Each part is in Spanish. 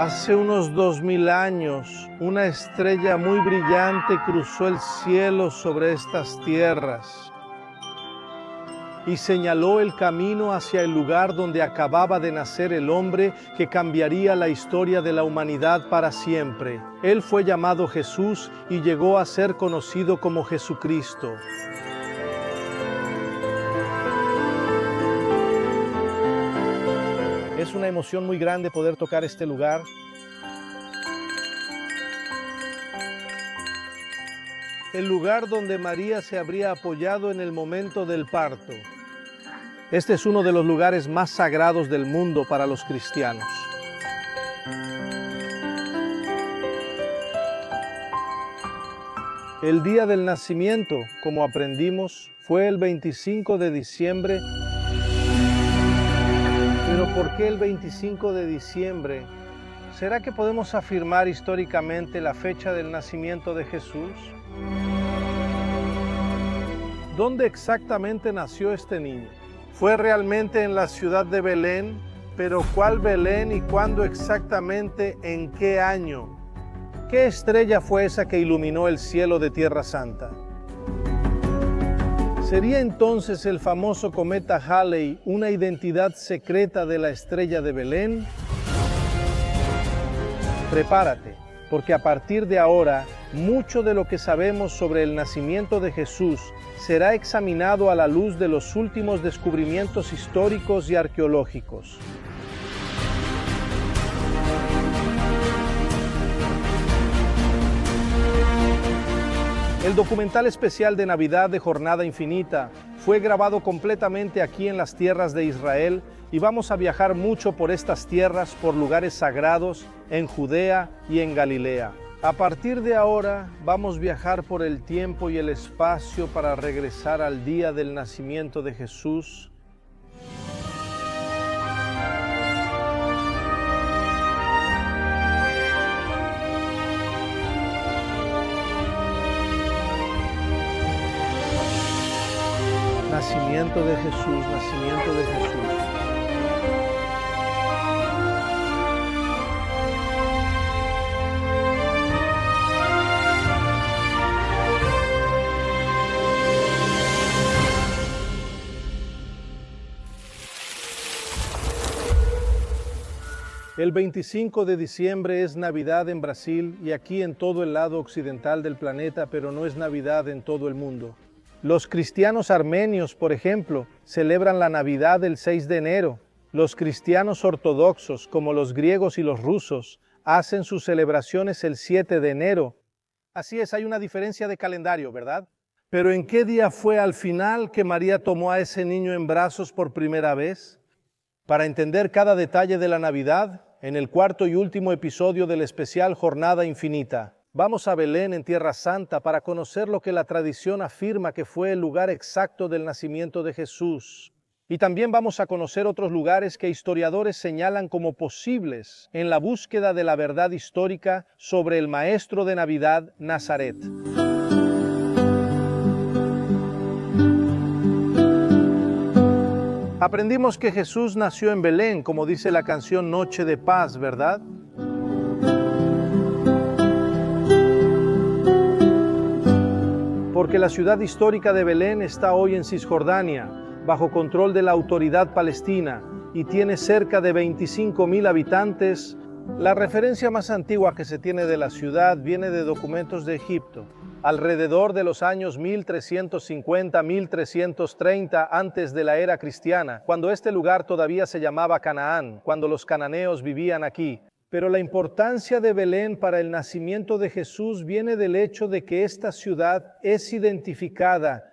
Hace unos 2000 años, una estrella muy brillante cruzó el cielo sobre estas tierras y señaló el camino hacia el lugar donde acababa de nacer el hombre que cambiaría la historia de la humanidad para siempre. Él fue llamado Jesús y llegó a ser conocido como Jesucristo. Es una emoción muy grande poder tocar este lugar. El lugar donde María se habría apoyado en el momento del parto. Este es uno de los lugares más sagrados del mundo para los cristianos. El día del nacimiento, como aprendimos, fue el 25 de diciembre. Pero ¿por qué el 25 de diciembre? ¿Será que podemos afirmar históricamente la fecha del nacimiento de Jesús? ¿Dónde exactamente nació este niño? ¿Fue realmente en la ciudad de Belén? ¿Pero cuál Belén y cuándo exactamente, en qué año? ¿Qué estrella fue esa que iluminó el cielo de Tierra Santa? ¿Sería entonces el famoso cometa Halley una identidad secreta de la estrella de Belén? Prepárate, porque a partir de ahora, mucho de lo que sabemos sobre el nacimiento de Jesús será examinado a la luz de los últimos descubrimientos históricos y arqueológicos. El documental especial de Navidad de Jornada Infinita fue grabado completamente aquí en las tierras de Israel y vamos a viajar mucho por estas tierras, por lugares sagrados en Judea y en Galilea. A partir de ahora vamos a viajar por el tiempo y el espacio para regresar al día del nacimiento de Jesús. Nacimiento de Jesús, nacimiento de Jesús. El 25 de diciembre es Navidad en Brasil y aquí en todo el lado occidental del planeta, pero no es Navidad en todo el mundo. Los cristianos armenios, por ejemplo, celebran la Navidad el 6 de enero. Los cristianos ortodoxos, como los griegos y los rusos, hacen sus celebraciones el 7 de enero. Así es, hay una diferencia de calendario, ¿verdad? Pero ¿en qué día fue al final que María tomó a ese niño en brazos por primera vez? Para entender cada detalle de la Navidad, en el cuarto y último episodio del especial Jornada Infinita, vamos a Belén en Tierra Santa para conocer lo que la tradición afirma que fue el lugar exacto del nacimiento de Jesús. Y también vamos a conocer otros lugares que historiadores señalan como posibles en la búsqueda de la verdad histórica sobre el maestro de Navidad, Nazaret. Aprendimos que Jesús nació en Belén, como dice la canción Noche de Paz, ¿verdad? Porque la ciudad histórica de Belén está hoy en Cisjordania, bajo control de la autoridad palestina, y tiene cerca de 25,000 habitantes. La referencia más antigua que se tiene de la ciudad viene de documentos de Egipto, alrededor de los años 1350-1330 antes de la era cristiana, cuando este lugar todavía se llamaba Canaán, cuando los cananeos vivían aquí. Pero la importancia de Belén para el nacimiento de Jesús viene del hecho de que esta ciudad es identificada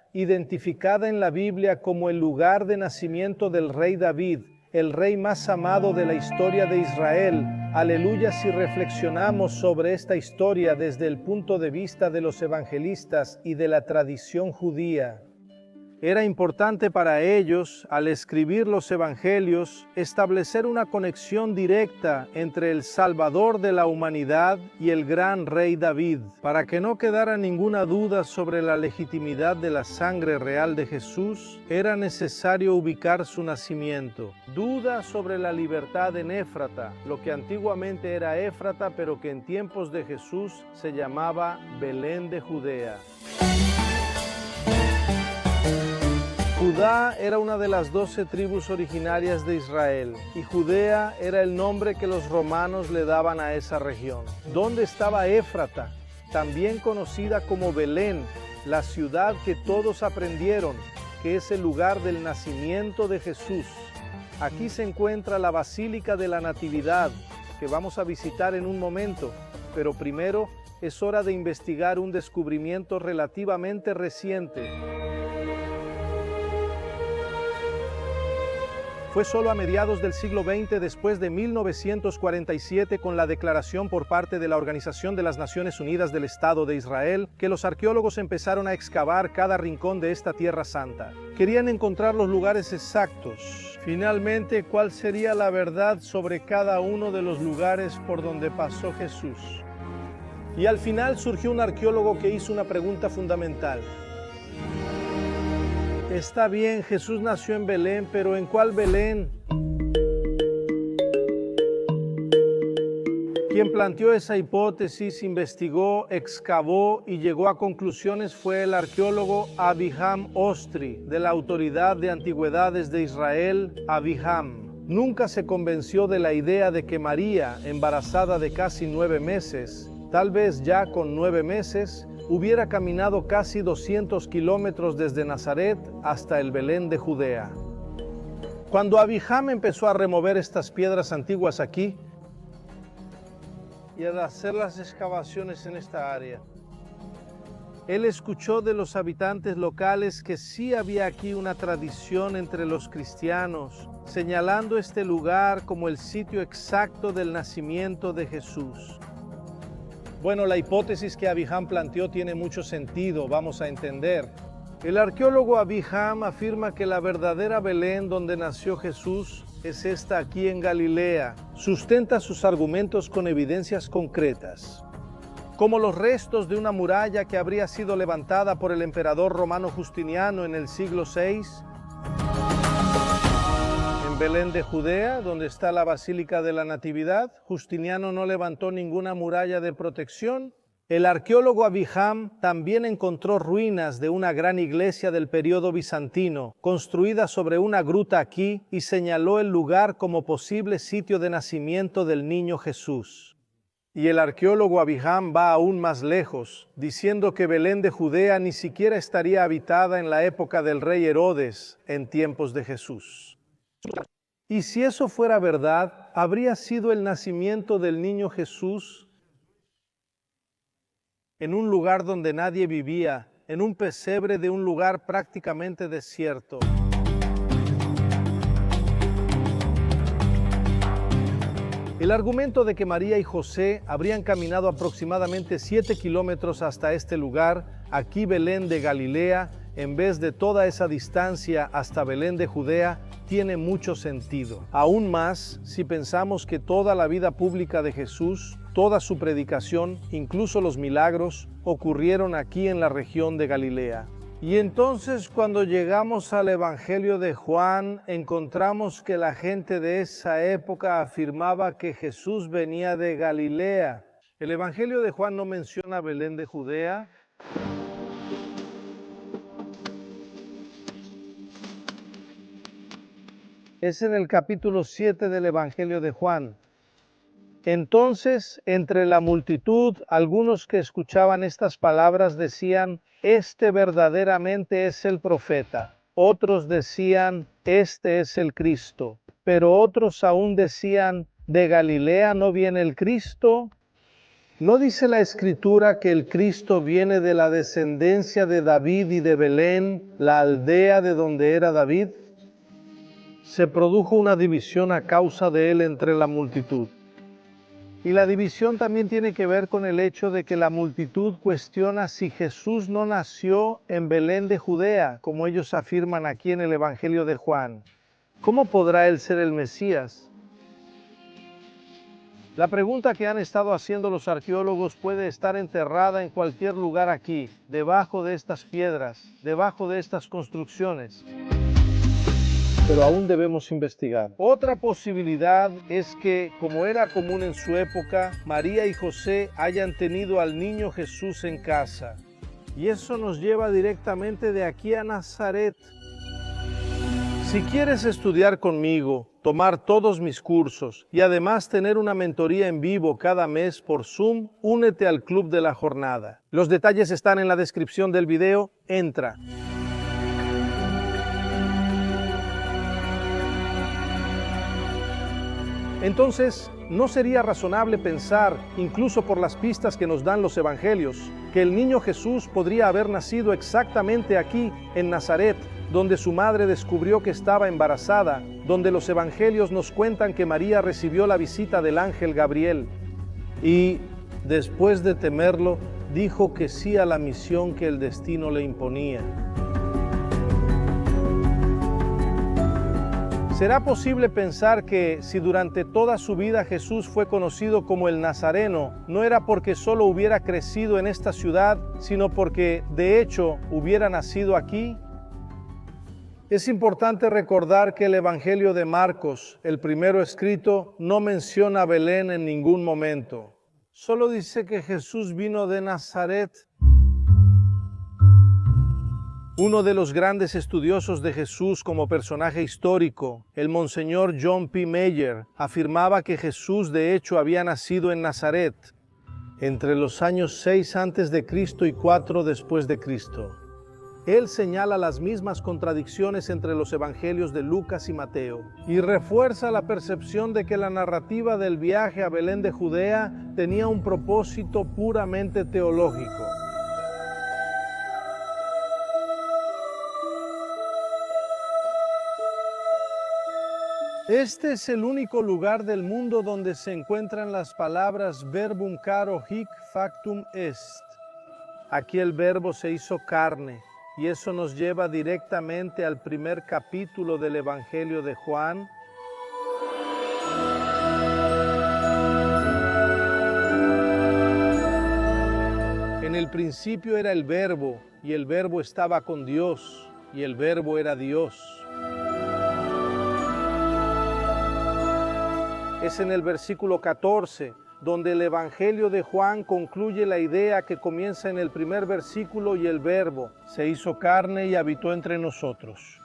en la Biblia como el lugar de nacimiento del rey David, el rey más amado de la historia de Israel. Aleluya si reflexionamos sobre esta historia desde el punto de vista de los evangelistas y de la tradición judía. Era importante para ellos, al escribir los evangelios, establecer una conexión directa entre el Salvador de la humanidad y el gran rey David, para que no quedara ninguna duda sobre la legitimidad de la sangre real de Jesús. Era necesario ubicar su nacimiento. Duda sobre la libertad en Éfrata, lo que antiguamente era Éfrata, pero que en tiempos de Jesús se llamaba Belén de Judea. Judá era una de las 12 tribus originarias de Israel y Judea era el nombre que los romanos le daban a esa región. ¿Dónde estaba Éfrata? También conocida como Belén, la ciudad que todos aprendieron, que es el lugar del nacimiento de Jesús. Aquí se encuentra la Basílica de la Natividad, que vamos a visitar en un momento, pero primero es hora de investigar un descubrimiento relativamente reciente. Fue solo a mediados del siglo XX, después de 1947, con la declaración por parte de la Organización de las Naciones Unidas del Estado de Israel, que los arqueólogos empezaron a excavar cada rincón de esta tierra santa. Querían encontrar los lugares exactos. Finalmente, ¿cuál sería la verdad sobre cada uno de los lugares por donde pasó Jesús? Y al final surgió un arqueólogo que hizo una pregunta fundamental. Está bien, Jesús nació en Belén, pero ¿en cuál Belén? Quien planteó esa hipótesis, investigó, excavó y llegó a conclusiones fue el arqueólogo Aviham Ostri, de la Autoridad de Antigüedades de Israel, Aviham. Nunca se convenció de la idea de que María, embarazada de casi 9 meses, tal vez ya con 9 meses, hubiera caminado casi 200 kilómetros desde Nazaret hasta el Belén de Judea. Cuando Aviham empezó a remover estas piedras antiguas aquí y a hacer las excavaciones en esta área, él escuchó de los habitantes locales que sí había aquí una tradición entre los cristianos, señalando este lugar como el sitio exacto del nacimiento de Jesús. Bueno, la hipótesis que Aviham planteó tiene mucho sentido, vamos a entender. El arqueólogo Aviham afirma que la verdadera Belén donde nació Jesús es esta aquí en Galilea. Sustenta sus argumentos con evidencias concretas, como los restos de una muralla que habría sido levantada por el emperador romano Justiniano en el siglo VI, Belén de Judea, donde está la Basílica de la Natividad. Justiniano no levantó ninguna muralla de protección. El arqueólogo Aviham también encontró ruinas de una gran iglesia del período bizantino, construida sobre una gruta aquí, y señaló el lugar como posible sitio de nacimiento del niño Jesús. Y el arqueólogo Aviham va aún más lejos, diciendo que Belén de Judea ni siquiera estaría habitada en la época del rey Herodes, en tiempos de Jesús. Y si eso fuera verdad, ¿habría sido el nacimiento del niño Jesús en un lugar donde nadie vivía, en un pesebre de un lugar prácticamente desierto? El argumento de que María y José habrían caminado aproximadamente 7 kilómetros hasta este lugar, aquí Belén de Galilea, en vez de toda esa distancia hasta Belén de Judea, tiene mucho sentido. Aún más si pensamos que toda la vida pública de Jesús, toda su predicación, incluso los milagros, ocurrieron aquí en la región de Galilea. Y entonces cuando llegamos al Evangelio de Juan, encontramos que la gente de esa época afirmaba que Jesús venía de Galilea. El Evangelio de Juan no menciona Belén de Judea. Es en el capítulo 7 del Evangelio de Juan. Entonces, entre la multitud, algunos que escuchaban estas palabras decían: «Este verdaderamente es el profeta». Otros decían: «Este es el Cristo». Pero otros aún decían: «¿De Galilea no viene el Cristo? ¿No dice la Escritura que el Cristo viene de la descendencia de David y de Belén, la aldea de donde era David?» Se produjo una división a causa de él entre la multitud. Y la división también tiene que ver con el hecho de que la multitud cuestiona si Jesús no nació en Belén de Judea, como ellos afirman aquí en el Evangelio de Juan. ¿Cómo podrá él ser el Mesías? La pregunta que han estado haciendo los arqueólogos puede estar enterrada en cualquier lugar aquí, debajo de estas piedras, debajo de estas construcciones. Pero aún debemos investigar. Otra posibilidad es que, como era común en su época, María y José hayan tenido al niño Jesús en casa. Y eso nos lleva directamente de aquí a Nazaret. Si quieres estudiar conmigo, tomar todos mis cursos y además tener una mentoría en vivo cada mes por Zoom, únete al Club de la Jornada. Los detalles están en la descripción del video. Entra. Entonces, ¿no sería razonable pensar, incluso por las pistas que nos dan los evangelios, que el niño Jesús podría haber nacido exactamente aquí, en Nazaret, donde su madre descubrió que estaba embarazada, donde los evangelios nos cuentan que María recibió la visita del ángel Gabriel y, después de temerlo, dijo que sí a la misión que el destino le imponía? ¿Será posible pensar que si durante toda su vida Jesús fue conocido como el Nazareno, no era porque solo hubiera crecido en esta ciudad, sino porque de hecho hubiera nacido aquí? Es importante recordar que el Evangelio de Marcos, el primero escrito, no menciona a Belén en ningún momento. Solo dice que Jesús vino de Nazaret. Uno de los grandes estudiosos de Jesús como personaje histórico, el monseñor John P. Meyer, afirmaba que Jesús de hecho había nacido en Nazaret entre los años 6 a.C. y 4 después de Cristo. Él señala las mismas contradicciones entre los evangelios de Lucas y Mateo y refuerza la percepción de que la narrativa del viaje a Belén de Judea tenía un propósito puramente teológico. Este es el único lugar del mundo donde se encuentran las palabras verbum caro hic factum est. Aquí el verbo se hizo carne. Y eso nos lleva directamente al primer capítulo del Evangelio de Juan. En el principio era el verbo, y el verbo estaba con Dios, y el verbo era Dios. Es en el versículo 14, donde el Evangelio de Juan concluye la idea que comienza en el primer versículo y el verbo se hizo carne y habitó entre nosotros.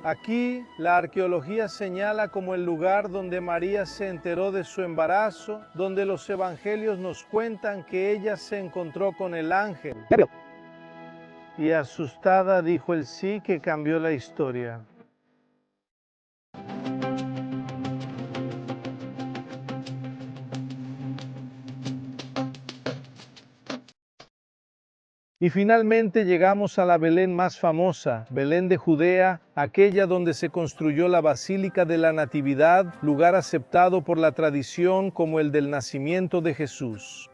Aquí la arqueología señala como el lugar donde María se enteró de su embarazo, donde los evangelios nos cuentan que ella se encontró con el ángel. Y asustada dijo el sí que cambió la historia. Y finalmente llegamos a la Belén más famosa, Belén de Judea, aquella donde se construyó la Basílica de la Natividad, lugar aceptado por la tradición como el del nacimiento de Jesús.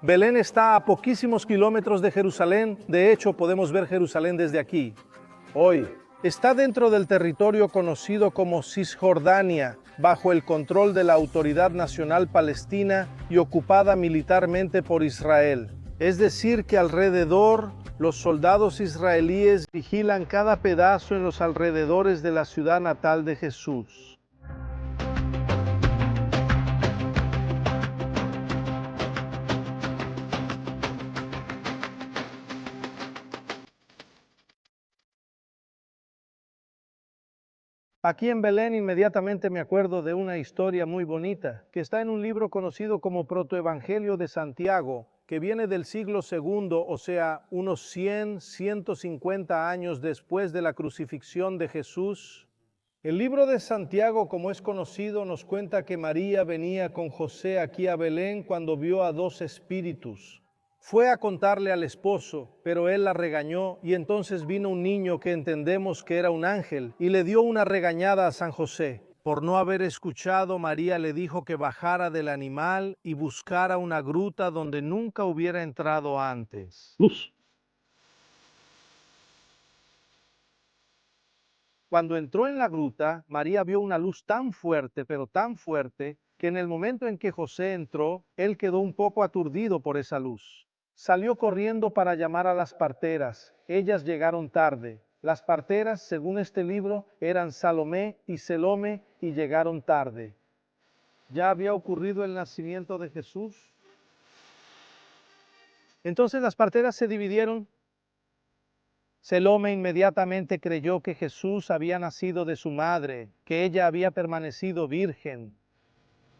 Belén está a poquísimos kilómetros de Jerusalén, de hecho podemos ver Jerusalén desde aquí. Hoy está dentro del territorio conocido como Cisjordania, bajo el control de la Autoridad Nacional Palestina y ocupada militarmente por Israel. Es decir, que alrededor los soldados israelíes vigilan cada pedazo en los alrededores de la ciudad natal de Jesús. Aquí en Belén inmediatamente me acuerdo de una historia muy bonita que está en un libro conocido como Protoevangelio de Santiago, que viene del siglo II, o sea, unos 150 años después de la crucifixión de Jesús. El libro de Santiago, como es conocido, nos cuenta que María venía con José aquí a Belén cuando vio a dos espíritus. Fue a contarle al esposo, pero él la regañó y entonces vino un niño que entendemos que era un ángel y le dio una regañada a San José. Por no haber escuchado, María le dijo que bajara del animal y buscara una gruta donde nunca hubiera entrado antes. Luz. Cuando entró en la gruta, María vio una luz tan fuerte, pero tan fuerte, que en el momento en que José entró, él quedó un poco aturdido por esa luz. Salió corriendo para llamar a las parteras. Ellas llegaron tarde. Las parteras, según este libro, eran Salomé y Selome y llegaron tarde. ¿Ya había ocurrido el nacimiento de Jesús? Entonces las parteras se dividieron. Selome inmediatamente creyó que Jesús había nacido de su madre, que ella había permanecido virgen.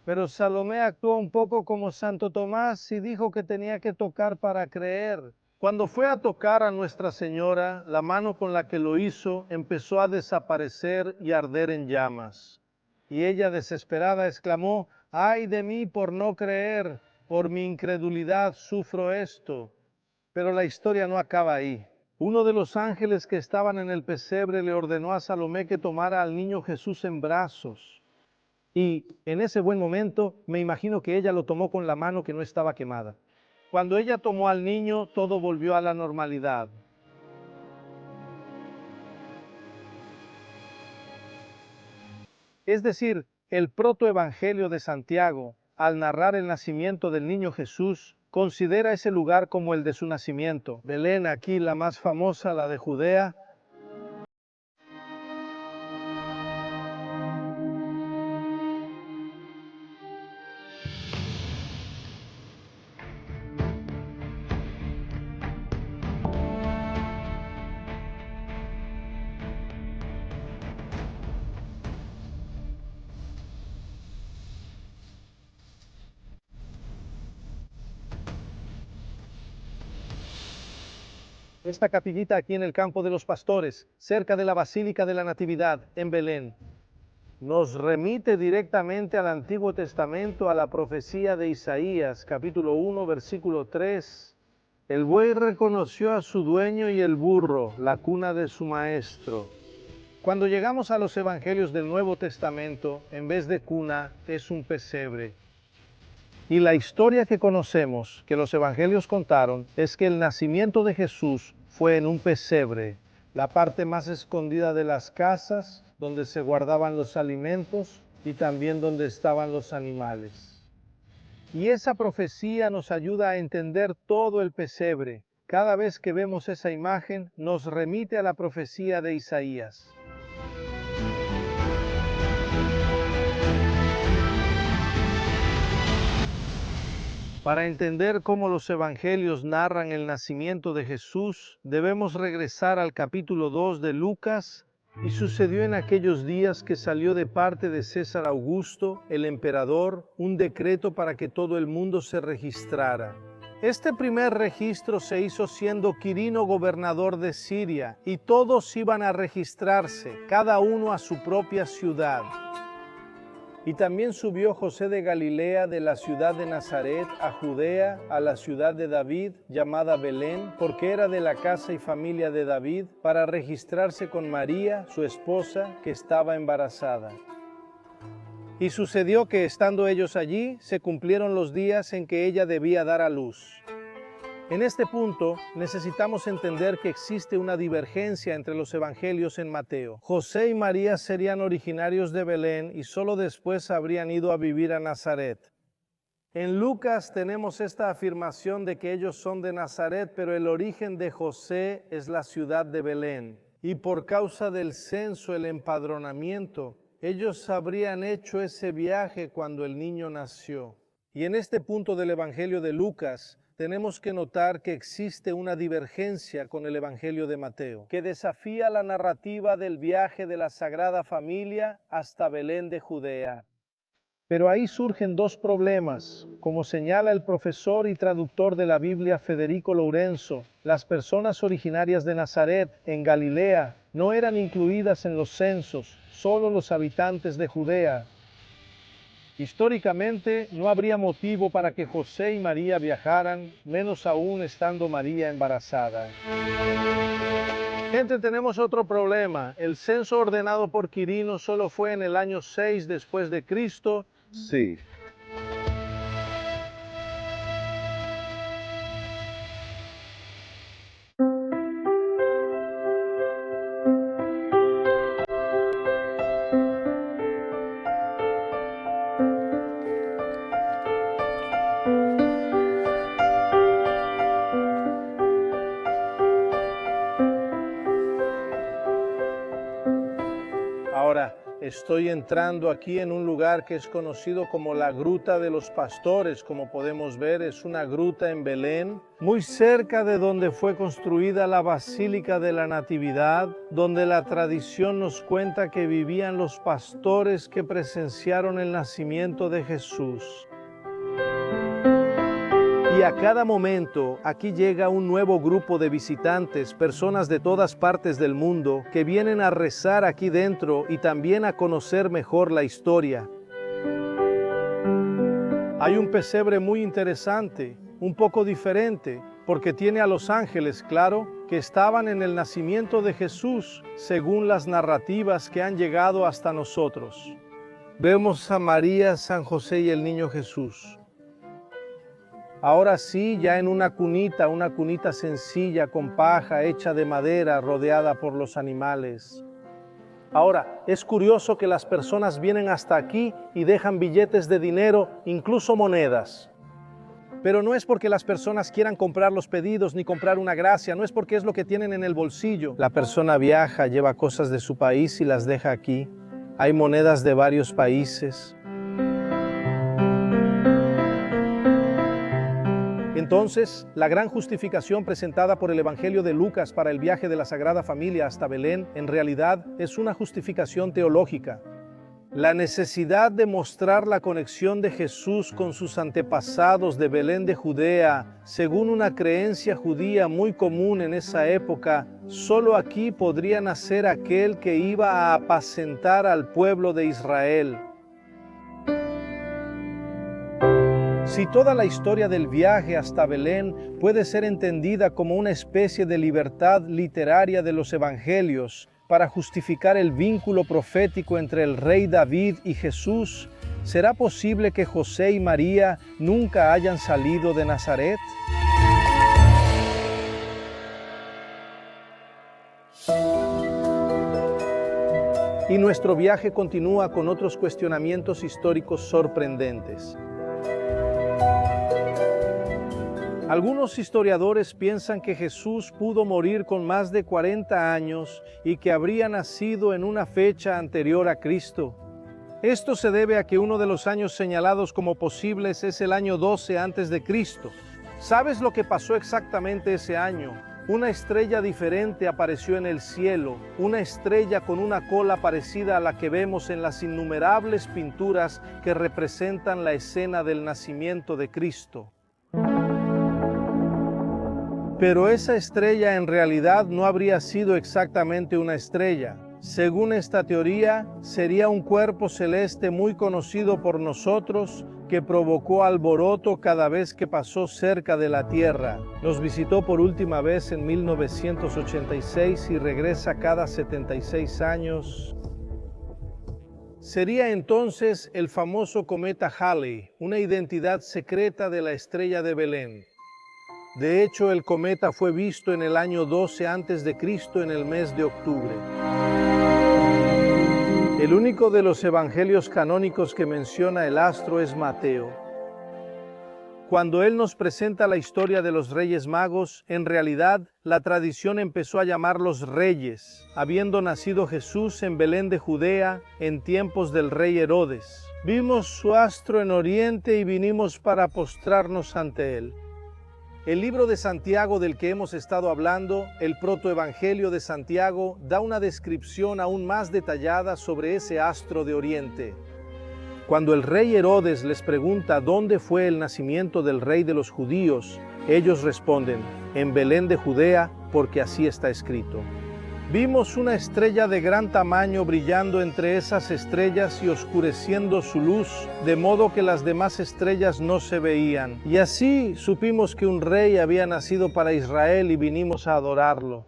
Pero Salomé actuó un poco como Santo Tomás y dijo que tenía que tocar para creer. Cuando fue a tocar a Nuestra Señora, la mano con la que lo hizo empezó a desaparecer y arder en llamas. Y ella desesperada exclamó: ¡ay de mí por no creer! Por mi incredulidad sufro esto. Pero la historia no acaba ahí. Uno de los ángeles que estaban en el pesebre le ordenó a Salomé que tomara al niño Jesús en brazos. Y en ese buen momento me imagino que ella lo tomó con la mano que no estaba quemada. Cuando ella tomó al niño, todo volvió a la normalidad. Es decir, el protoevangelio de Santiago, al narrar el nacimiento del niño Jesús, considera ese lugar como el de su nacimiento. Belén, aquí la más famosa, la de Judea. Esta capillita aquí en el campo de los pastores, cerca de la Basílica de la Natividad, en Belén, nos remite directamente al Antiguo Testamento, a la profecía de Isaías, capítulo 1, versículo 3. El buey reconoció a su dueño y el burro, la cuna de su maestro. Cuando llegamos a los evangelios del Nuevo Testamento, en vez de cuna, es un pesebre. Y la historia que conocemos, que los evangelios contaron, es que el nacimiento de Jesús fue en un pesebre, la parte más escondida de las casas, donde se guardaban los alimentos y también donde estaban los animales. Y esa profecía nos ayuda a entender todo el pesebre. Cada vez que vemos esa imagen, nos remite a la profecía de Isaías. Para entender cómo los evangelios narran el nacimiento de Jesús, debemos regresar al capítulo 2 de Lucas. Y sucedió en aquellos días que salió de parte de César Augusto, el emperador, un decreto para que todo el mundo se registrara. Este primer registro se hizo siendo Quirino gobernador de Siria, y todos iban a registrarse, cada uno a su propia ciudad. Y también subió José de Galilea de la ciudad de Nazaret a Judea, a la ciudad de David, llamada Belén, porque era de la casa y familia de David, para registrarse con María, su esposa, que estaba embarazada. Y sucedió que, estando ellos allí, se cumplieron los días en que ella debía dar a luz. En este punto, necesitamos entender que existe una divergencia entre los evangelios en Mateo. José y María serían originarios de Belén y solo después habrían ido a vivir a Nazaret. En Lucas tenemos esta afirmación de que ellos son de Nazaret, pero el origen de José es la ciudad de Belén. Y por causa del censo, el empadronamiento, ellos habrían hecho ese viaje cuando el niño nació. Y en este punto del evangelio de Lucas, tenemos que notar que existe una divergencia con el Evangelio de Mateo, que desafía la narrativa del viaje de la Sagrada Familia hasta Belén de Judea. Pero ahí surgen dos problemas. Como señala el profesor y traductor de la Biblia Federico Lourenço, las personas originarias de Nazaret, en Galilea, no eran incluidas en los censos, solo los habitantes de Judea. Históricamente, no habría motivo para que José y María viajaran, menos aún estando María embarazada. Gente, tenemos otro problema. El censo ordenado por Quirino solo fue en el año 6 después de Cristo. Sí. Ahora, estoy entrando aquí en un lugar que es conocido como la Gruta de los Pastores. Como podemos ver, es una gruta en Belén, muy cerca de donde fue construida la Basílica de la Natividad, donde la tradición nos cuenta que vivían los pastores que presenciaron el nacimiento de Jesús. Y a cada momento aquí llega un nuevo grupo de visitantes, personas de todas partes del mundo, que vienen a rezar aquí dentro y también a conocer mejor la historia. Hay un pesebre muy interesante, un poco diferente, porque tiene a los ángeles, claro, que estaban en el nacimiento de Jesús, según las narrativas que han llegado hasta nosotros. Vemos a María, San José y el niño Jesús. Ahora sí, ya en una cunita sencilla con paja hecha de madera rodeada por los animales. Ahora, es curioso que las personas vienen hasta aquí y dejan billetes de dinero, incluso monedas. Pero no es porque las personas quieran comprar los pedidos ni comprar una gracia, no es porque es lo que tienen en el bolsillo. La persona viaja, lleva cosas de su país y las deja aquí. Hay monedas de varios países. Entonces, la gran justificación presentada por el Evangelio de Lucas para el viaje de la Sagrada Familia hasta Belén, en realidad es una justificación teológica. La necesidad de mostrar la conexión de Jesús con sus antepasados de Belén de Judea, según una creencia judía muy común en esa época, solo aquí podría nacer aquel que iba a apacentar al pueblo de Israel. Si toda la historia del viaje hasta Belén puede ser entendida como una especie de libertad literaria de los evangelios para justificar el vínculo profético entre el rey David y Jesús, ¿será posible que José y María nunca hayan salido de Nazaret? Y nuestro viaje continúa con otros cuestionamientos históricos sorprendentes. Algunos historiadores piensan que Jesús pudo morir con más de 40 años y que habría nacido en una fecha anterior a Cristo. Esto se debe a que uno de los años señalados como posibles es el año 12 antes de Cristo. ¿Sabes lo que pasó exactamente ese año? Una estrella diferente apareció en el cielo, una estrella con una cola parecida a la que vemos en las innumerables pinturas que representan la escena del nacimiento de Cristo. Pero esa estrella en realidad no habría sido exactamente una estrella. Según esta teoría, sería un cuerpo celeste muy conocido por nosotros que provocó alboroto cada vez que pasó cerca de la Tierra. Nos visitó por última vez en 1986 y regresa cada 76 años. Sería entonces el famoso cometa Halley, una identidad secreta de la estrella de Belén. De hecho, el cometa fue visto en el año 12 a.C. en el mes de octubre. El único de los evangelios canónicos que menciona el astro es Mateo. Cuando él nos presenta la historia de los Reyes Magos, en realidad la tradición empezó a llamarlos reyes, habiendo nacido Jesús en Belén de Judea en tiempos del rey Herodes. Vimos su astro en oriente y vinimos para postrarnos ante él. El libro de Santiago del que hemos estado hablando, el protoevangelio de Santiago, da una descripción aún más detallada sobre ese astro de oriente. Cuando el rey Herodes les pregunta dónde fue el nacimiento del rey de los judíos, ellos responden, en Belén de Judea, porque así está escrito. Vimos una estrella de gran tamaño brillando entre esas estrellas y oscureciendo su luz, de modo que las demás estrellas no se veían. Y así supimos que un rey había nacido para Israel y vinimos a adorarlo.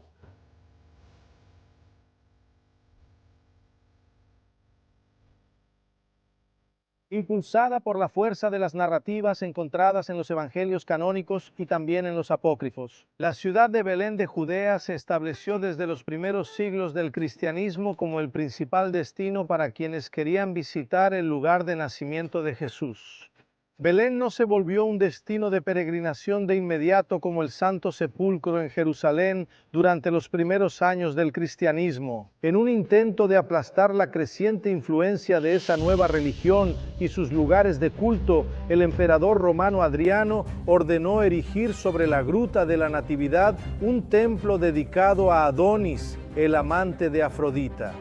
impulsada por la fuerza de las narrativas encontradas en los evangelios canónicos y también en los apócrifos. La ciudad de Belén de Judea se estableció desde los primeros siglos del cristianismo como el principal destino para quienes querían visitar el lugar de nacimiento de Jesús. Belén no se volvió un destino de peregrinación de inmediato como el Santo Sepulcro en Jerusalén durante los primeros años del cristianismo. En un intento de aplastar la creciente influencia de esa nueva religión y sus lugares de culto, el emperador romano Adriano ordenó erigir sobre la gruta de la Natividad un templo dedicado a Adonis, el amante de Afrodita.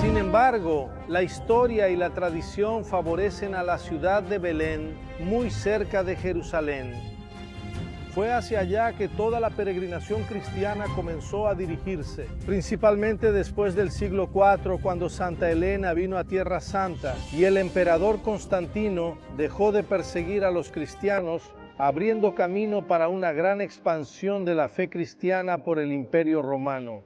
Sin embargo, la historia y la tradición favorecen a la ciudad de Belén, muy cerca de Jerusalén. Fue hacia allá que toda la peregrinación cristiana comenzó a dirigirse, principalmente después del siglo IV, cuando Santa Elena vino a Tierra Santa y el emperador Constantino dejó de perseguir a los cristianos, abriendo camino para una gran expansión de la fe cristiana por el Imperio Romano.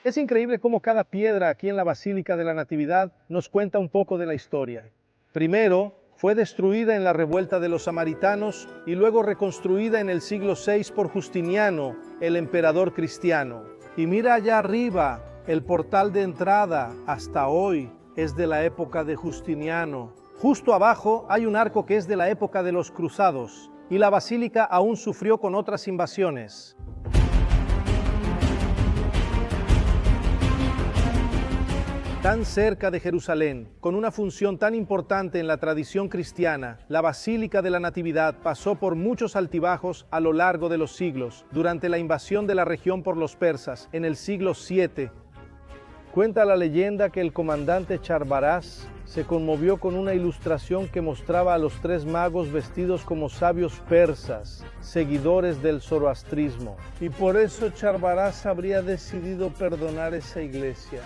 Es increíble cómo cada piedra aquí en la Basílica de la Natividad nos cuenta un poco de la historia. Primero, fue destruida en la revuelta de los samaritanos y luego reconstruida en el siglo VI por Justiniano, el emperador cristiano. Y mira allá arriba, el portal de entrada hasta hoy es de la época de Justiniano. Justo abajo hay un arco que es de la época de los cruzados y la basílica aún sufrió con otras invasiones. Tan cerca de Jerusalén, con una función tan importante en la tradición cristiana, la Basílica de la Natividad pasó por muchos altibajos a lo largo de los siglos. Durante la invasión de la región por los persas, en el siglo VII, cuenta la leyenda que el comandante Charbaraz se conmovió con una ilustración que mostraba a los tres magos vestidos como sabios persas, seguidores del zoroastrismo. Y por eso Charbaraz habría decidido perdonar esa iglesia.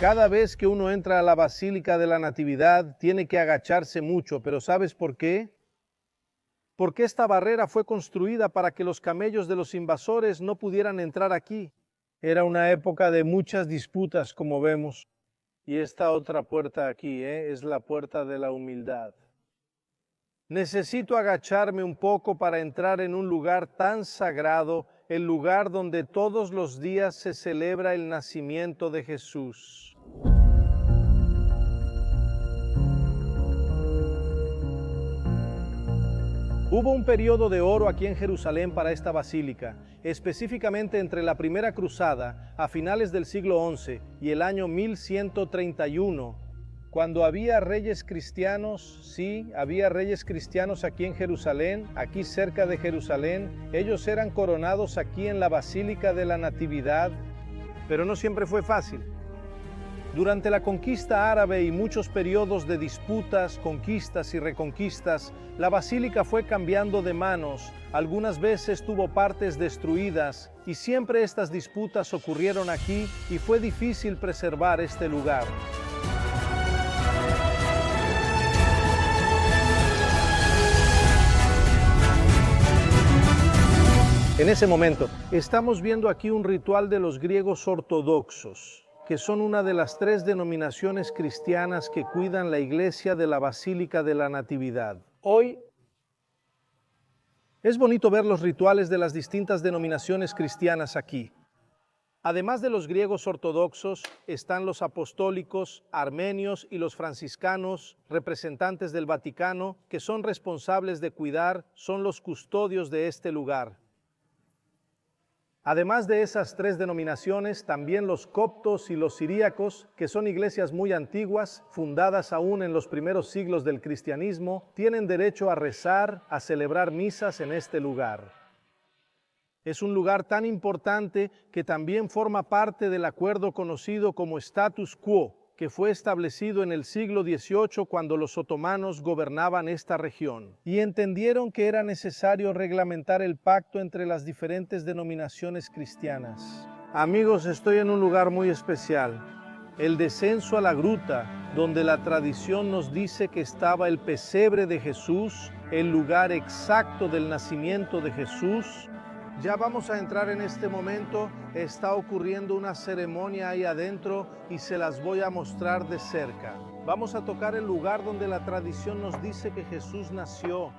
Cada vez que uno entra a la Basílica de la Natividad, tiene que agacharse mucho, pero ¿sabes por qué? Porque esta barrera fue construida para que los camellos de los invasores no pudieran entrar aquí. Era una época de muchas disputas, como vemos. Y esta otra puerta aquí, es la puerta de la humildad. Necesito agacharme un poco para entrar en un lugar tan sagrado, el lugar donde todos los días se celebra el nacimiento de Jesús. Hubo un periodo de oro aquí en Jerusalén para esta basílica, específicamente entre la Primera Cruzada, a finales del siglo XI, y el año 1131, cuando había reyes cristianos. Sí, había reyes cristianos aquí en Jerusalén, aquí cerca de Jerusalén. Ellos eran coronados aquí en la Basílica de la Natividad, pero no siempre fue fácil. Durante la conquista árabe y muchos periodos de disputas, conquistas y reconquistas, la basílica fue cambiando de manos, algunas veces tuvo partes destruidas y siempre estas disputas ocurrieron aquí y fue difícil preservar este lugar. En ese momento, estamos viendo aquí un ritual de los griegos ortodoxos, que son una de las tres denominaciones cristianas que cuidan la iglesia de la Basílica de la Natividad. Hoy es bonito ver los rituales de las distintas denominaciones cristianas aquí. Además de los griegos ortodoxos, están los apostólicos, armenios y los franciscanos, representantes del Vaticano, que son responsables de cuidar, son los custodios de este lugar. Además de esas tres denominaciones, también los coptos y los siríacos, que son iglesias muy antiguas, fundadas aún en los primeros siglos del cristianismo, tienen derecho a rezar, a celebrar misas en este lugar. Es un lugar tan importante que también forma parte del acuerdo conocido como status quo, que fue establecido en el siglo XVIII cuando los otomanos gobernaban esta región, y entendieron que era necesario reglamentar el pacto entre las diferentes denominaciones cristianas. Amigos, estoy en un lugar muy especial, el descenso a la gruta, donde la tradición nos dice que estaba el pesebre de Jesús, el lugar exacto del nacimiento de Jesús. Ya vamos a entrar en este momento. Está ocurriendo una ceremonia ahí adentro y se las voy a mostrar de cerca. Vamos a tocar el lugar donde la tradición nos dice que Jesús nació.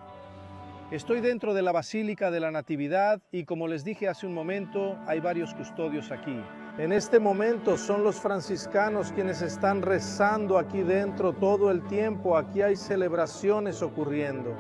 Estoy dentro de la Basílica de la Natividad y, como les dije hace un momento, hay varios custodios aquí. En este momento son los franciscanos quienes están rezando aquí dentro todo el tiempo. Aquí hay celebraciones ocurriendo.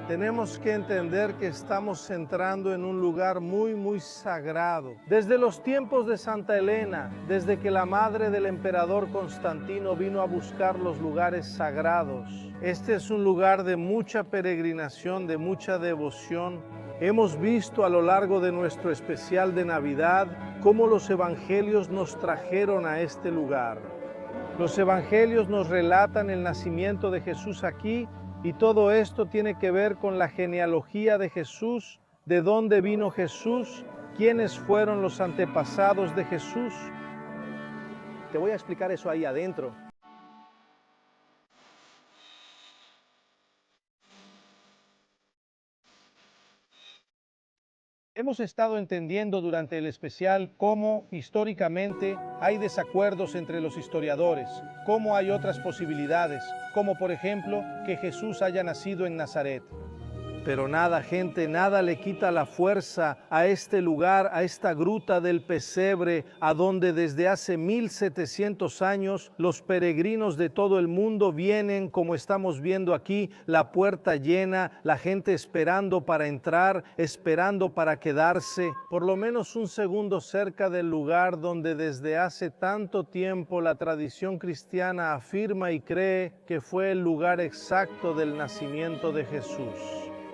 Tenemos que entender que estamos entrando en un lugar muy sagrado. Desde los tiempos de Santa Elena, desde que la madre del emperador Constantino vino a buscar los lugares sagrados, este es un lugar de mucha peregrinación, de mucha devoción. Hemos visto a lo largo de nuestro especial de Navidad cómo los evangelios nos trajeron a este lugar. Los evangelios nos relatan el nacimiento de Jesús aquí. Y todo esto tiene que ver con la genealogía de Jesús, de dónde vino Jesús, quiénes fueron los antepasados de Jesús. Te voy a explicar eso ahí adentro. Hemos estado entendiendo durante el especial cómo históricamente hay desacuerdos entre los historiadores, cómo hay otras posibilidades, como por ejemplo que Jesús haya nacido en Nazaret. Pero nada, gente, nada le quita la fuerza a este lugar, a esta gruta del pesebre, a donde desde hace 1700 años los peregrinos de todo el mundo vienen, como estamos viendo aquí, la puerta llena, la gente esperando para entrar, esperando para quedarse, por lo menos un segundo cerca del lugar donde desde hace tanto tiempo la tradición cristiana afirma y cree que fue el lugar exacto del nacimiento de Jesús.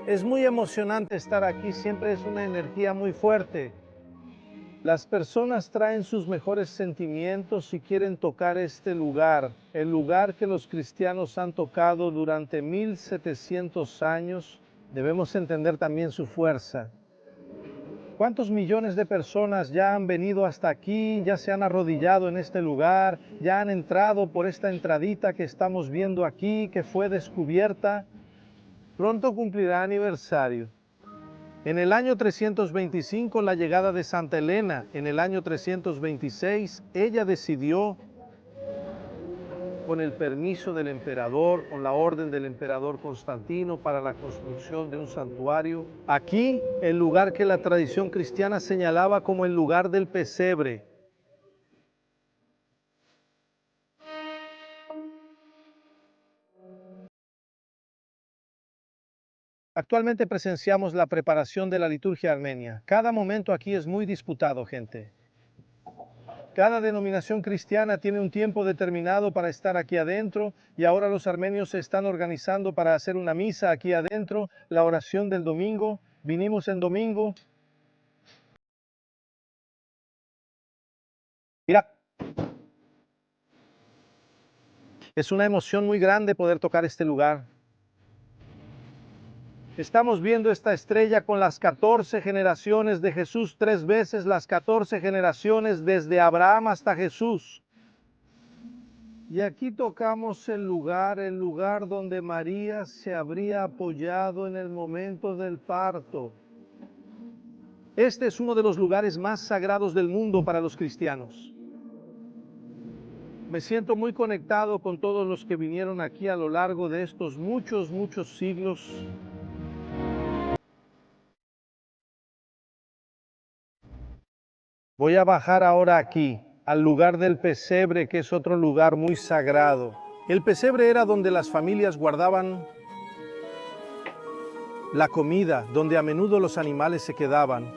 Es muy emocionante estar aquí, siempre es una energía muy fuerte. Las personas traen sus mejores sentimientos y quieren tocar este lugar, el lugar que los cristianos han tocado durante 1700 años. Debemos entender también su fuerza. ¿Cuántos millones de personas ya han venido hasta aquí, ya se han arrodillado en este lugar, ya han entrado por esta entradita que estamos viendo aquí, que fue descubierta? Pronto cumplirá aniversario. En el año 325, la llegada de Santa Elena. En el año 326, ella decidió, con el permiso del emperador, con la orden del emperador Constantino, para la construcción de un santuario. Aquí, el lugar que la tradición cristiana señalaba como el lugar del pesebre. Actualmente presenciamos la preparación de la liturgia armenia. Cada momento aquí es muy disputado, gente. Cada denominación cristiana tiene un tiempo determinado para estar aquí adentro y ahora los armenios se están organizando para hacer una misa aquí adentro, la oración del domingo. Vinimos el domingo. Mira, es una emoción muy grande poder tocar este lugar. Estamos viendo esta estrella con las 14 generaciones de Jesús, 3 veces las 14 generaciones desde Abraham hasta Jesús. Y aquí tocamos el lugar donde María se habría apoyado en el momento del parto. Este es uno de los lugares más sagrados del mundo para los cristianos. Me siento muy conectado con todos los que vinieron aquí a lo largo de estos muchos siglos. Voy a bajar ahora aquí, al lugar del pesebre, que es otro lugar muy sagrado. El pesebre era donde las familias guardaban la comida, donde a menudo los animales se quedaban.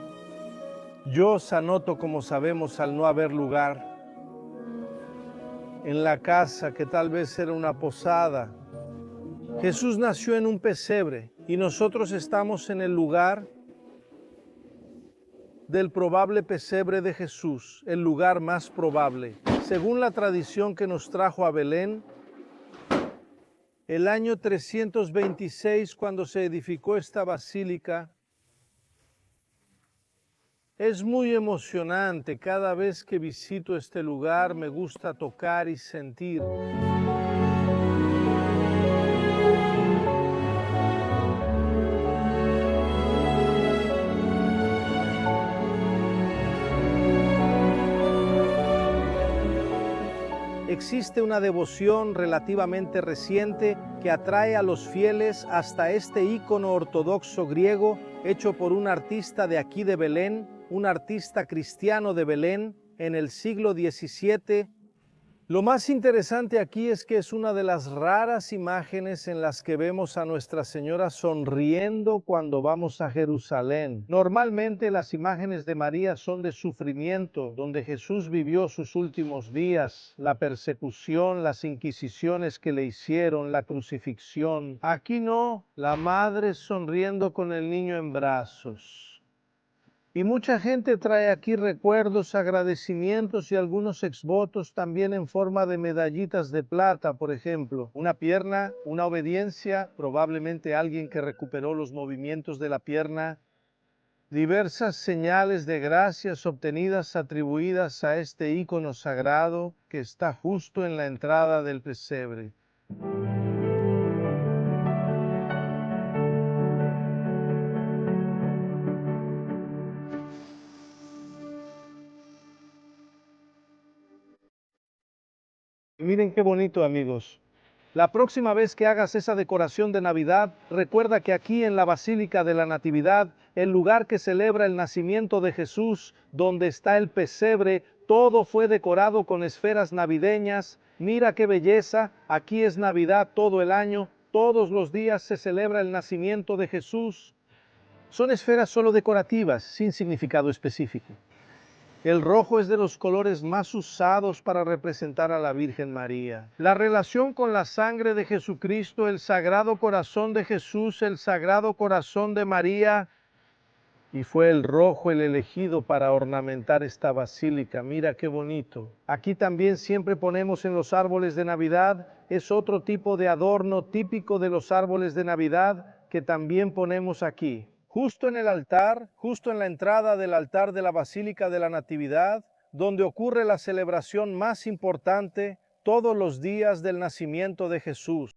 Yo os anoto, como sabemos, al no haber lugar en la casa, que tal vez era una posada. Jesús nació en un pesebre y nosotros estamos en el lugar del probable pesebre de Jesús, el lugar más probable. Según la tradición que nos trajo a Belén, el año 326, cuando se edificó esta basílica, es muy emocionante. Cada vez que visito este lugar me gusta tocar y sentir. existe una devoción relativamente reciente que atrae a los fieles hasta este ícono ortodoxo griego hecho por un artista de aquí de Belén, un artista cristiano de Belén en el siglo XVII. Lo más interesante aquí es que es una de las raras imágenes en las que vemos a Nuestra Señora sonriendo cuando vamos a Jerusalén. Normalmente las imágenes de María son de sufrimiento, donde Jesús vivió sus últimos días, la persecución, las inquisiciones que le hicieron, la crucifixión. Aquí no, la madre sonriendo con el niño en brazos. Y mucha gente trae aquí recuerdos, agradecimientos y algunos exvotos también en forma de medallitas de plata, por ejemplo. Una pierna, una obediencia, probablemente alguien que recuperó los movimientos de la pierna. Diversas señales de gracias obtenidas atribuidas a este ícono sagrado que está justo en la entrada del pesebre. Miren qué bonito, amigos. La próxima vez que hagas esa decoración de Navidad, recuerda que aquí en la Basílica de la Natividad, el lugar que celebra el nacimiento de Jesús, donde está el pesebre, todo fue decorado con esferas navideñas. Mira qué belleza, aquí es Navidad todo el año, todos los días se celebra el nacimiento de Jesús. Son esferas solo decorativas, sin significado específico. El rojo es de los colores más usados para representar a la Virgen María. La relación con la sangre de Jesucristo, el Sagrado Corazón de Jesús, el Sagrado Corazón de María, y fue el rojo el elegido para ornamentar esta basílica. Mira qué bonito. Aquí también siempre ponemos en los árboles de Navidad, es otro tipo de adorno típico de los árboles de Navidad que también ponemos aquí. Justo en el altar, justo en la entrada del altar de la Basílica de la Natividad, donde ocurre la celebración más importante todos los días del nacimiento de Jesús.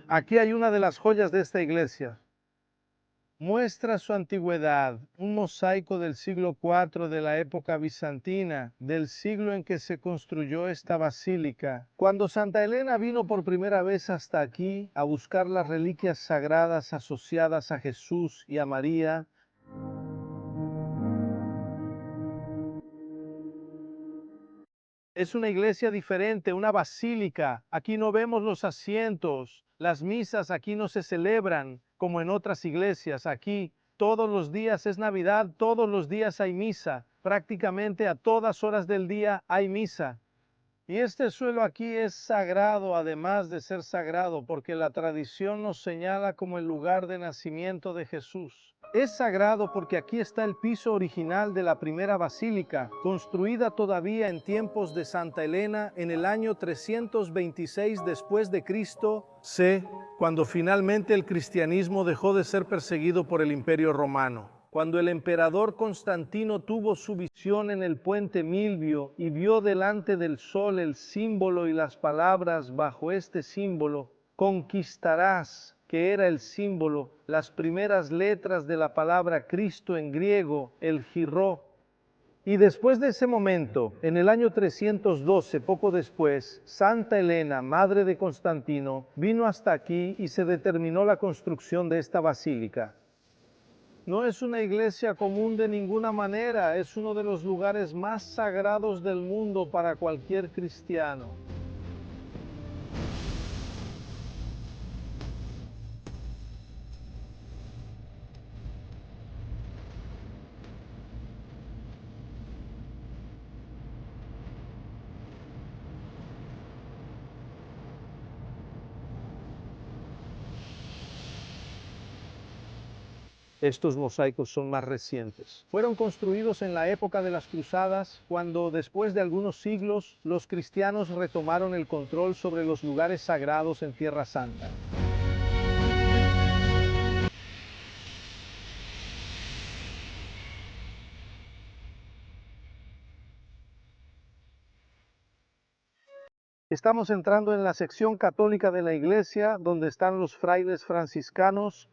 Aquí hay una de las joyas de esta iglesia. Muestra su antigüedad, un mosaico del siglo IV de la época bizantina, del siglo en que se construyó esta basílica. Cuando Santa Elena vino por primera vez hasta aquí a buscar las reliquias sagradas asociadas a Jesús y a María, es una iglesia diferente, una basílica. Aquí no vemos los asientos. Las misas aquí no se celebran como en otras iglesias. Aquí todos los días es Navidad, todos los días hay misa. Prácticamente a todas horas del día hay misa. Y este suelo aquí es sagrado, además de ser sagrado, porque la tradición nos señala como el lugar de nacimiento de Jesús. Es sagrado porque aquí está el piso original de la primera basílica, construida todavía en tiempos de Santa Elena en el año 326 después de Cristo, cuando finalmente el cristianismo dejó de ser perseguido por el Imperio Romano. Cuando el emperador Constantino tuvo su visión en el puente Milvio y vio delante del sol el símbolo y las palabras bajo este símbolo, conquistarás, que era el símbolo, las primeras letras de la palabra Cristo en griego, el Jiró. Y después de ese momento, en el año 312, poco después, Santa Elena, madre de Constantino, vino hasta aquí y se determinó la construcción de esta basílica. No es una iglesia común de ninguna manera, es uno de los lugares más sagrados del mundo para cualquier cristiano. Estos mosaicos son más recientes. Fueron construidos en la época de las Cruzadas, cuando después de algunos siglos los cristianos retomaron el control sobre los lugares sagrados en Tierra Santa. Estamos entrando en la sección católica de la iglesia, donde están los frailes franciscanos.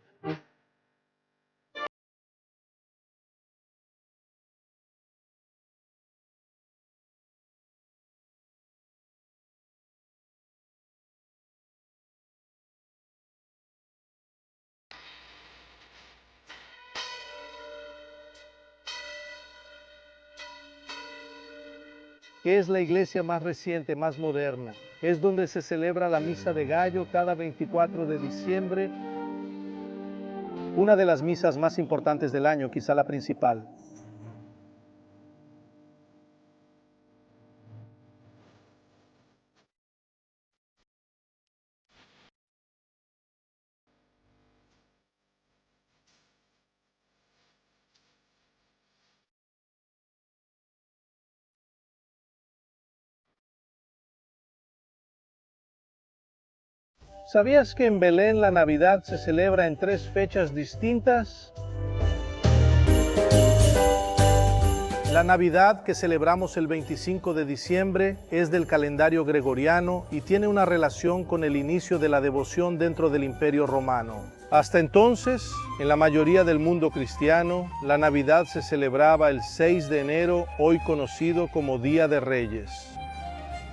que es la iglesia más reciente, más moderna. Es donde se celebra la misa de gallo cada 24 de diciembre, una de las misas más importantes del año, quizá la principal. ¿Sabías que en Belén la Navidad se celebra en 3 fechas distintas? La Navidad que celebramos el 25 de diciembre es del calendario gregoriano y tiene una relación con el inicio de la devoción dentro del Imperio Romano. Hasta entonces, en la mayoría del mundo cristiano, la Navidad se celebraba el 6 de enero, hoy conocido como Día de Reyes.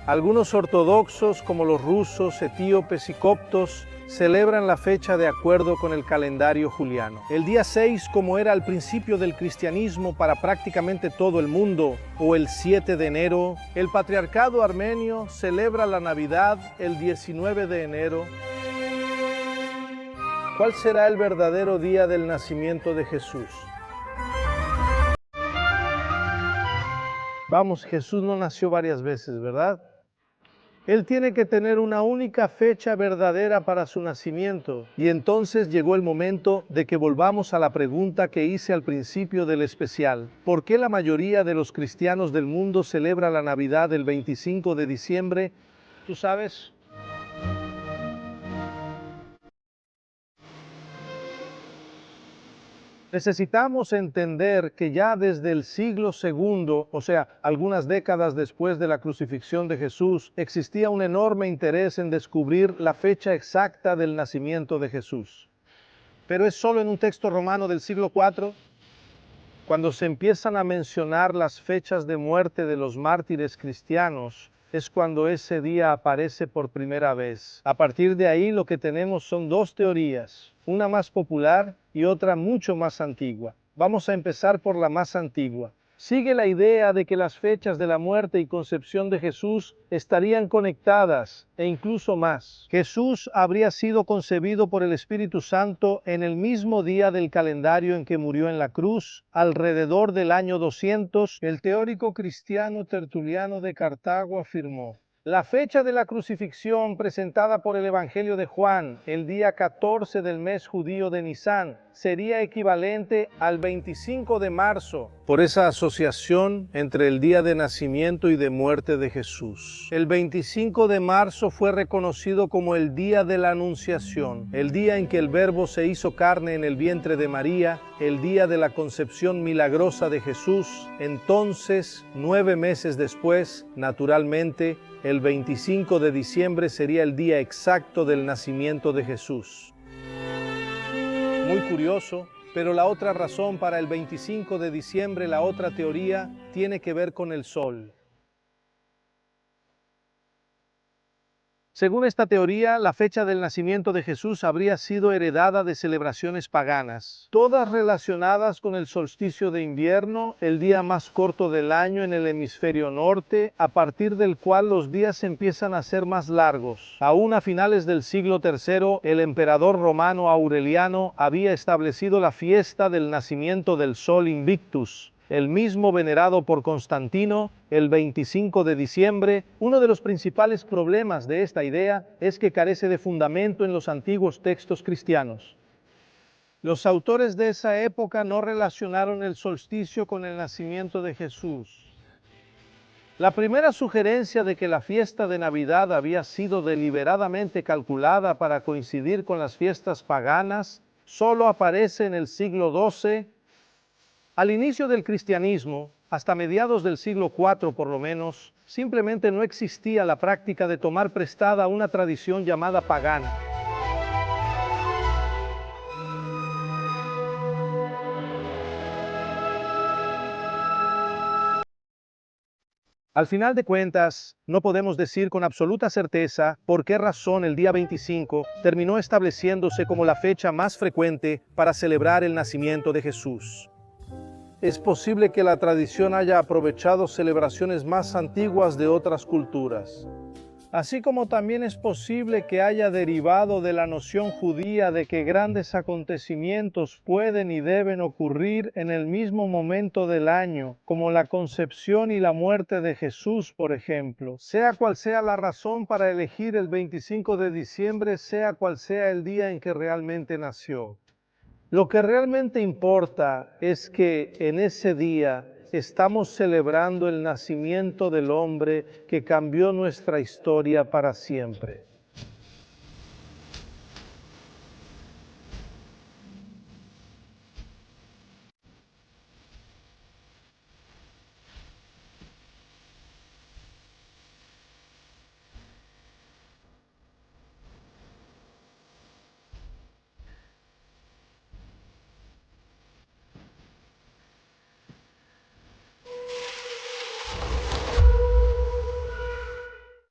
Algunos ortodoxos, como los rusos, etíopes y coptos, celebran la fecha de acuerdo con el calendario juliano. El día 6, como era al principio del cristianismo para prácticamente todo el mundo, o el 7 de enero, el patriarcado armenio celebra la Navidad el 19 de enero. ¿Cuál será el verdadero día del nacimiento de Jesús? Vamos, Jesús no nació varias veces, ¿verdad? Él tiene que tener una única fecha verdadera para su nacimiento. Y entonces llegó el momento de que volvamos a la pregunta que hice al principio del especial. ¿Por qué la mayoría de los cristianos del mundo celebra la Navidad el 25 de diciembre? ¿Tú sabes? Necesitamos entender que ya desde el siglo II, o sea, algunas décadas después de la crucifixión de Jesús, existía un enorme interés en descubrir la fecha exacta del nacimiento de Jesús. Pero es solo en un texto romano del siglo IV, cuando se empiezan a mencionar las fechas de muerte de los mártires cristianos, es cuando ese día aparece por primera vez. A partir de ahí lo que tenemos son 2 teorías, una más popular y otra mucho más antigua. Vamos a empezar por la más antigua. Sigue la idea de que las fechas de la muerte y concepción de Jesús estarían conectadas, e incluso más. Jesús habría sido concebido por el Espíritu Santo en el mismo día del calendario en que murió en la cruz, alrededor del año 200. El teórico cristiano Tertuliano de Cartago afirmó: la fecha de la crucifixión presentada por el Evangelio de Juan, el día 14 del mes judío de Nisán, sería equivalente al 25 de marzo, por esa asociación entre el día de nacimiento y de muerte de Jesús. El 25 de marzo fue reconocido como el día de la Anunciación, el día en que el Verbo se hizo carne en el vientre de María, el día de la concepción milagrosa de Jesús. Entonces, 9 meses después, naturalmente, el 25 de diciembre sería el día exacto del nacimiento de Jesús. Muy curioso, pero la otra razón para el 25 de diciembre, la otra teoría, tiene que ver con el sol. Según esta teoría, la fecha del nacimiento de Jesús habría sido heredada de celebraciones paganas, todas relacionadas con el solsticio de invierno, el día más corto del año en el hemisferio norte, a partir del cual los días empiezan a ser más largos. Aún a finales del siglo III, el emperador romano Aureliano había establecido la fiesta del nacimiento del Sol Invictus, el mismo venerado por Constantino, el 25 de diciembre. Uno de los principales problemas de esta idea es que carece de fundamento en los antiguos textos cristianos. Los autores de esa época no relacionaron el solsticio con el nacimiento de Jesús. La primera sugerencia de que la fiesta de Navidad había sido deliberadamente calculada para coincidir con las fiestas paganas solo aparece en el siglo XII. Al inicio del cristianismo, hasta mediados del siglo IV por lo menos, simplemente no existía la práctica de tomar prestada una tradición llamada pagana. Al final de cuentas, no podemos decir con absoluta certeza por qué razón el día 25 terminó estableciéndose como la fecha más frecuente para celebrar el nacimiento de Jesús. Es posible que la tradición haya aprovechado celebraciones más antiguas de otras culturas. Así como también es posible que haya derivado de la noción judía de que grandes acontecimientos pueden y deben ocurrir en el mismo momento del año, como la concepción y la muerte de Jesús, por ejemplo. Sea cual sea la razón para elegir el 25 de diciembre, sea cual sea el día en que realmente nació. Lo que realmente importa es que en ese día estamos celebrando el nacimiento del hombre que cambió nuestra historia para siempre.